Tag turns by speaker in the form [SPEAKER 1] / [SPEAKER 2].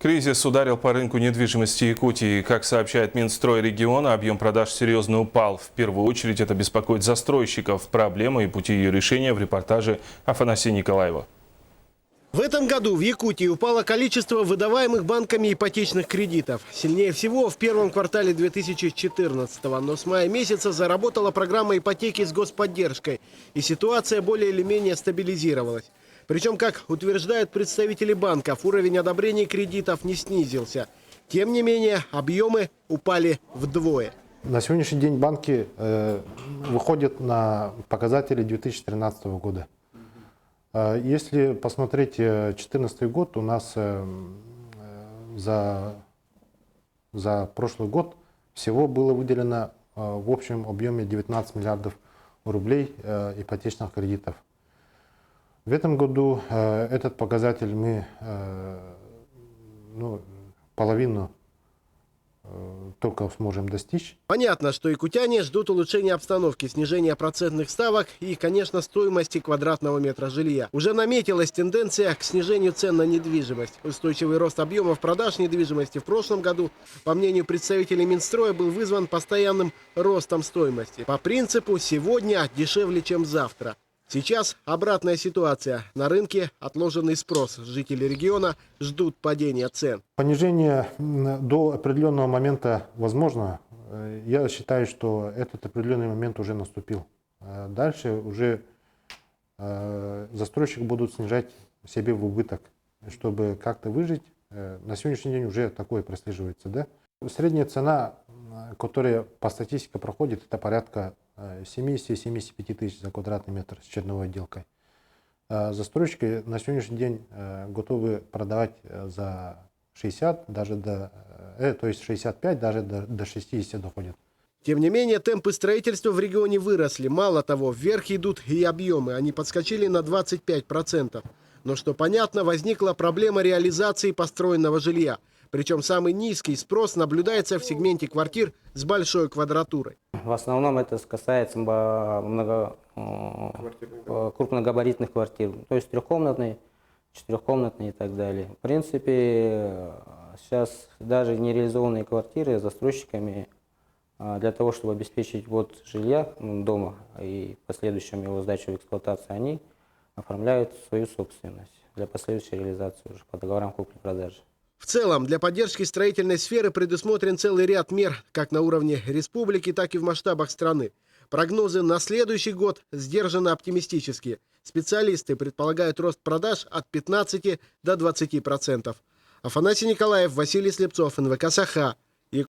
[SPEAKER 1] Кризис ударил по рынку недвижимости Якутии. Как сообщает Минстрой региона, объем продаж серьезно упал. В первую очередь это беспокоит застройщиков. Проблемы и пути ее решения в репортаже Афанасия Николаева.
[SPEAKER 2] В этом году в Якутии упало количество выдаваемых банками ипотечных кредитов. Сильнее всего в первом квартале 2014-го. Но с мая месяца заработала программа ипотеки с господдержкой. И ситуация более или менее стабилизировалась. Причем, как утверждают представители банков, уровень одобрений кредитов не снизился. Тем не менее, объемы упали вдвое.
[SPEAKER 3] На сегодняшний день банки выходят на показатели 2013 года. Если посмотреть 2014 год, у нас за прошлый год всего было выделено в общем объеме 19 миллиардов рублей ипотечных кредитов. В этом году этот показатель мы половину только сможем достичь.
[SPEAKER 2] Понятно, что якутяне ждут улучшения обстановки, снижения процентных ставок и, конечно, стоимости квадратного метра жилья. Уже наметилась тенденция к снижению цен на недвижимость. Устойчивый рост объемов продаж недвижимости в прошлом году, по мнению представителей Минстроя, был вызван постоянным ростом стоимости. По принципу «сегодня дешевле, чем завтра». Сейчас обратная ситуация. На рынке отложенный спрос. Жители региона ждут падения цен.
[SPEAKER 3] Понижение до определенного момента возможно. Я считаю, что этот определенный момент уже наступил. Дальше уже застройщики будут снижать себе в убыток, чтобы как-то выжить. На сегодняшний день уже такое прослеживается. Да? Средняя цена, которая по статистике проходит, это порядка 70-75 тысяч за квадратный метр с черновой отделкой. Застройщики на сегодняшний день готовы продавать за 60, даже то есть 65, даже до 60 доходят.
[SPEAKER 2] Тем не менее, темпы строительства в регионе выросли. Мало того, вверх идут и объемы. Они подскочили на 25%. Но, что понятно, возникла проблема реализации построенного жилья. Причем самый низкий спрос наблюдается в сегменте квартир с большой квадратурой.
[SPEAKER 4] В основном это касается крупногабаритных квартир, то есть трехкомнатные, четырехкомнатные и так далее. В принципе, сейчас даже нереализованные квартиры застройщиками для того, чтобы обеспечить ввод жилья дома и последующем его сдачу в эксплуатацию, они оформляют свою собственность для последующей реализации уже по договорам купли-продажи.
[SPEAKER 2] В целом, для поддержки строительной сферы предусмотрен целый ряд мер, как на уровне республики, так и в масштабах страны. Прогнозы на следующий год сдержанно оптимистические. Специалисты предполагают рост продаж от 15 до 20%. Афанасий Николаев, Василий Слепцов, НВК «Саха».